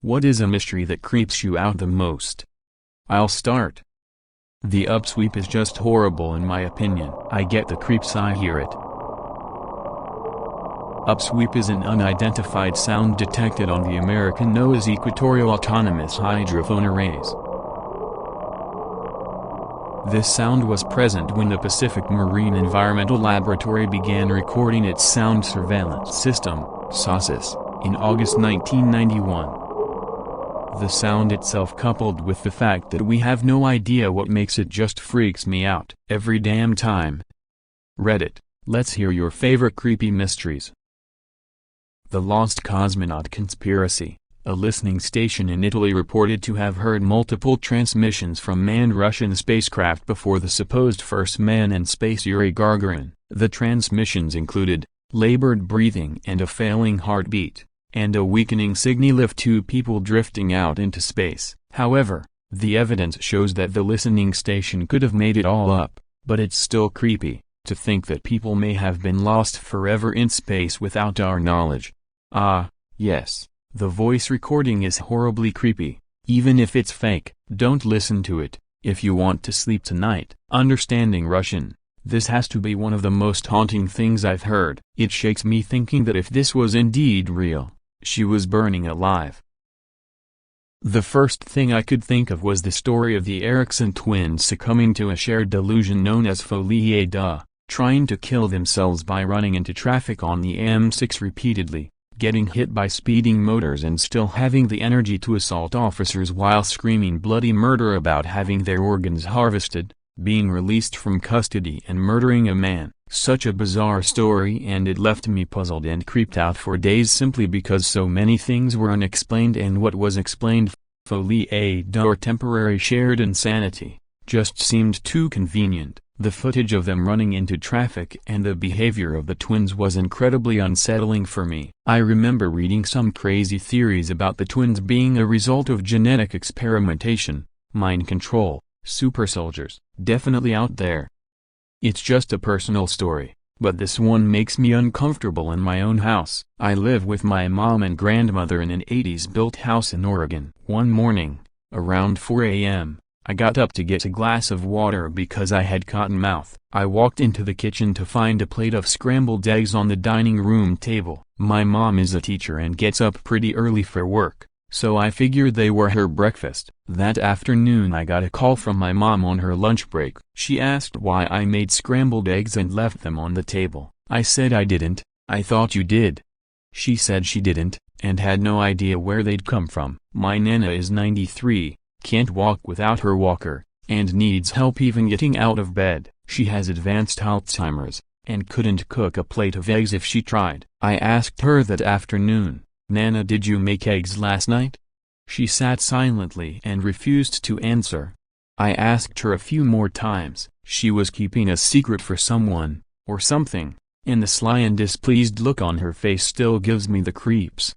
What is a mystery that creeps you out the most? I'll start. The upsweep is just horrible in my opinion. I get the creeps I hear it. Upsweep is an unidentified sound detected on the American NOAA's Equatorial Autonomous Hydrophone Arrays. This sound was present when the Pacific Marine Environmental Laboratory began recording its Sound Surveillance System, SOSUS, in August 1991. The sound itself, coupled with the fact that we have no idea what makes it, just freaks me out every damn time. Reddit, let's hear your favorite creepy mysteries. The Lost Cosmonaut Conspiracy. A listening station in Italy reported to have heard multiple transmissions from manned Russian spacecraft before the supposed first man in space, Yuri Gagarin. The transmissions included labored breathing and a failing heartbeat, and a weakening signal of two people drifting out into space. However, the evidence shows that the listening station could have made it all up, but it's still creepy to think that people may have been lost forever in space without our knowledge. Ah, yes, the voice recording is horribly creepy. Even if it's fake, don't listen to it, if you want to sleep tonight. Understanding Russian. This has to be one of the most haunting things I've heard. It shakes me thinking that if this was indeed real, she was burning alive. The first thing I could think of was the story of the Erickson twins succumbing to a shared delusion known as folie à deux, trying to kill themselves by running into traffic on the M6 repeatedly, getting hit by speeding motors and still having the energy to assault officers while screaming bloody murder about having their organs harvested, being released from custody and murdering a man. Such a bizarre story, and it left me puzzled and creeped out for days simply because so many things were unexplained, and what was explained, folie à deux or temporary shared insanity, just seemed too convenient. The footage of them running into traffic and the behavior of the twins was incredibly unsettling for me. I remember reading some crazy theories about the twins being a result of genetic experimentation, mind control, super soldiers, definitely out there. It's just a personal story, but this one makes me uncomfortable in my own house. I live with my mom and grandmother in an 80s built house in Oregon. One morning, around 4 a.m., I got up to get a glass of water because I had cotton mouth. I walked into the kitchen to find a plate of scrambled eggs on the dining room table. My mom is a teacher and gets up pretty early for work, so I figured they were her breakfast. That afternoon I got a call from my mom on her lunch break. She asked why I made scrambled eggs and left them on the table. I said I didn't. I thought you did. She said she didn't, and had no idea where they'd come from. My Nana is 93. Can't walk without her walker, and needs help even getting out of bed. She has advanced Alzheimer's, and couldn't cook a plate of eggs if she tried. I asked her that afternoon, "Nana, did you make eggs last night?" She sat silently and refused to answer. I asked her a few more times. She was keeping a secret for someone, or something, and the sly and displeased look on her face still gives me the creeps.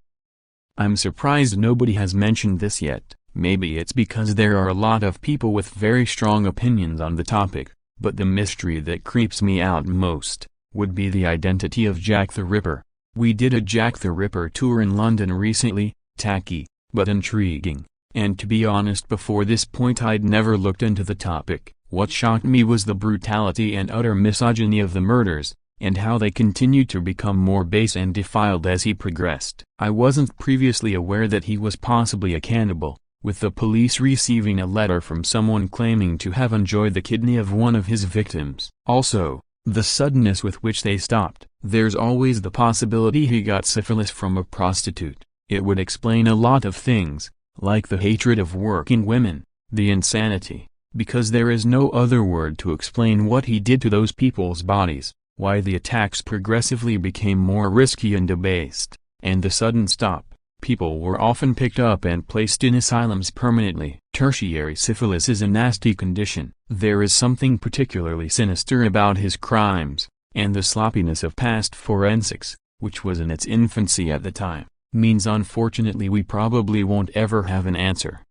I'm surprised nobody has mentioned this yet. Maybe it's because there are a lot of people with very strong opinions on the topic, but the mystery that creeps me out most would be the identity of Jack the Ripper. We did a Jack the Ripper tour in London recently, tacky, but intriguing, and to be honest, before this point I'd never looked into the topic. What shocked me was the brutality and utter misogyny of the murders, and how they continued to become more base and defiled as he progressed. I wasn't previously aware that he was possibly a cannibal, with the police receiving a letter from someone claiming to have enjoyed the kidney of one of his victims. Also, the suddenness with which they stopped. There's always the possibility he got syphilis from a prostitute. It would explain a lot of things, like the hatred of working women, the insanity, because there is no other word to explain what he did to those people's bodies, why the attacks progressively became more risky and debased, and the sudden stop. People were often picked up and placed in asylums permanently. Tertiary syphilis is a nasty condition. There is something particularly sinister about his crimes, and the sloppiness of past forensics, which was in its infancy at the time, means unfortunately we probably won't ever have an answer.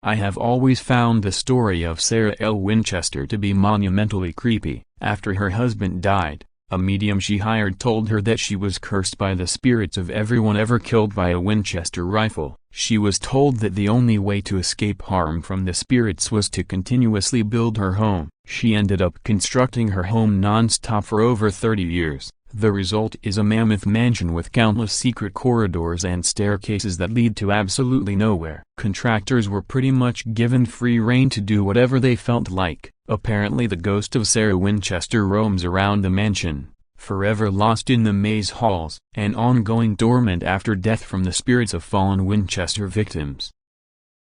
I have always found the story of Sarah L. Winchester to be monumentally creepy. After her husband died, a medium she hired told her that she was cursed by the spirits of everyone ever killed by a Winchester rifle. She was told that the only way to escape harm from the spirits was to continuously build her home. She ended up constructing her home non-stop for over 30 years. The result is a mammoth mansion with countless secret corridors and staircases that lead to absolutely nowhere. Contractors were pretty much given free rein to do whatever they felt like. Apparently the ghost of Sarah Winchester roams around the mansion, forever lost in the maze halls, an ongoing torment after death from the spirits of fallen Winchester victims.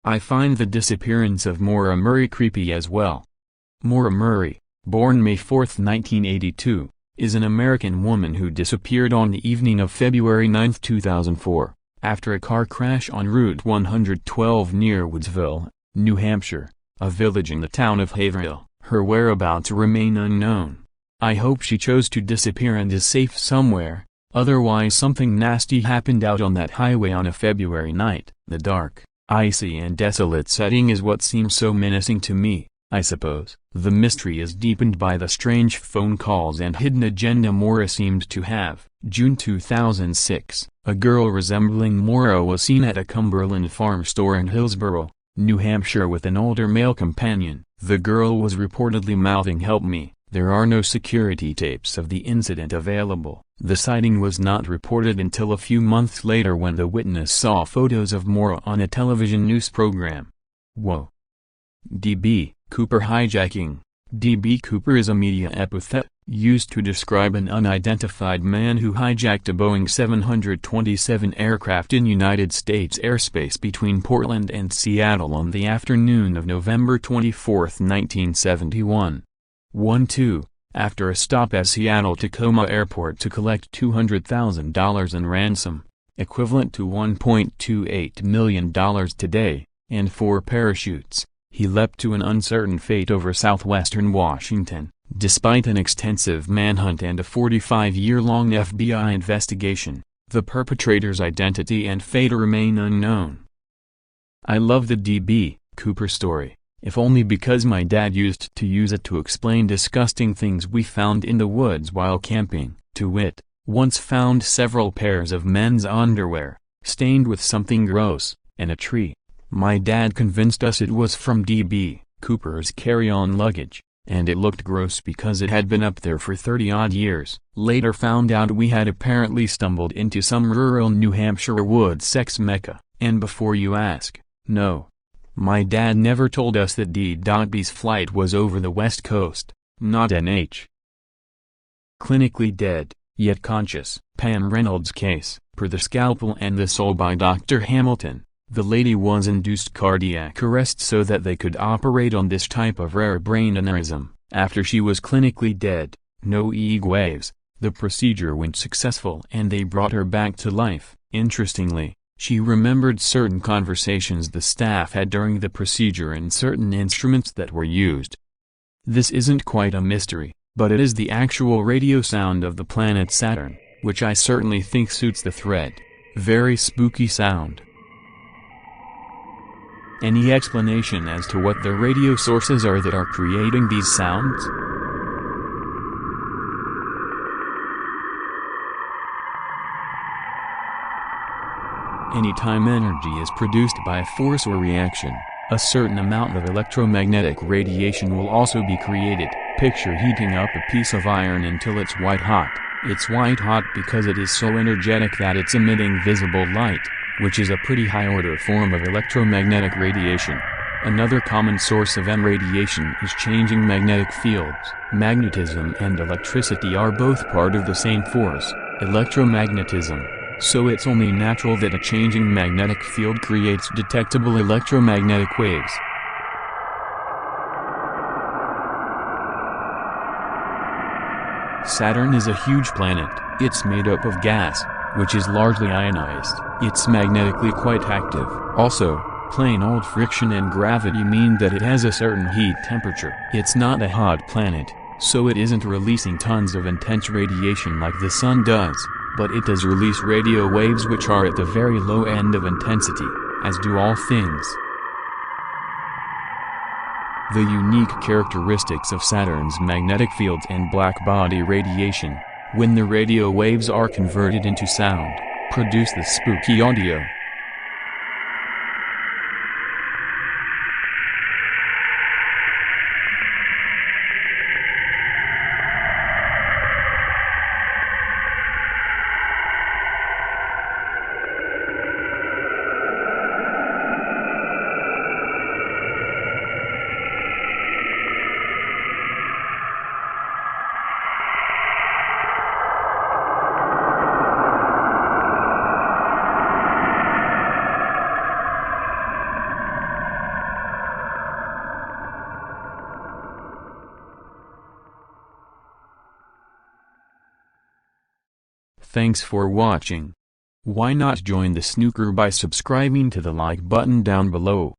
I find the disappearance of Maura Murray creepy as well. Maura Murray, born May 4, 1982, is an American woman who disappeared on the evening of February 9, 2004, after a car crash on Route 112 near Woodsville, New Hampshire, a village in the town of Haverhill. Her whereabouts remain unknown. I hope she chose to disappear and is safe somewhere, otherwise something nasty happened out on that highway on a February night. The dark, icy and desolate setting is what seems so menacing to me, I suppose. The mystery is deepened by the strange phone calls and hidden agenda Maura seemed to have. June 2006, a girl resembling Maura was seen at a Cumberland farm store in Hillsborough, New Hampshire with an older male companion. The girl was reportedly mouthing "Help me." There are no security tapes of the incident available. The sighting was not reported until a few months later when the witness saw photos of Maura on a television news program. Whoa. D.B. Cooper hijacking. D.B. Cooper is a media epithet, used to describe an unidentified man who hijacked a Boeing 727 aircraft in United States airspace between Portland and Seattle on the afternoon of November 24, 1971. 1-2, after a stop at Seattle-Tacoma Airport to collect $200,000 in ransom, equivalent to $1.28 million today, and 4 parachutes, he leapt to an uncertain fate over southwestern Washington. Despite an extensive manhunt and a 45-year-long FBI investigation, the perpetrator's identity and fate remain unknown. I love the D.B. Cooper story, if only because my dad used to use it to explain disgusting things we found in the woods while camping. To wit, once found several pairs of men's underwear, stained with something gross, in a tree. My dad convinced us it was from D.B. Cooper's carry-on luggage, and it looked gross because it had been up there for 30-odd years. Later found out we had apparently stumbled into some rural New Hampshire woods sex mecca. And before you ask, no. My dad never told us that D.B's flight was over the West Coast, not NH. Clinically dead, yet conscious. Pam Reynolds' case. Per the Scalpel and the Soul by Dr. Hamilton, the lady was induced cardiac arrest so that they could operate on this type of rare brain aneurysm. After she was clinically dead, no EEG waves, the procedure went successful and they brought her back to life. Interestingly, she remembered certain conversations the staff had during the procedure and certain instruments that were used. This isn't quite a mystery, but it is the actual radio sound of the planet Saturn, which I certainly think suits the thread. Very spooky sound. Any explanation as to what the radio sources are that are creating these sounds? Anytime energy is produced by a force or reaction, a certain amount of electromagnetic radiation will also be created. Picture heating up a piece of iron until it's white hot. It's white hot because it is so energetic that it's emitting visible light, which is a pretty high-order form of electromagnetic radiation. Another common source of M radiation is changing magnetic fields. Magnetism and electricity are both part of the same force, electromagnetism. So it's only natural that a changing magnetic field creates detectable electromagnetic waves. Saturn is a huge planet. It's made up of gas, which is largely ionized. It's magnetically quite active. Also, plain old friction and gravity mean that it has a certain heat temperature. It's not a hot planet, so it isn't releasing tons of intense radiation like the sun does, but it does release radio waves which are at the very low end of intensity, as do all things. The unique characteristics of Saturn's magnetic fields and black body radiation, when the radio waves are converted into sound, produce the spooky audio. Thanks for watching. Why not join the snooker by subscribing to the like button down below.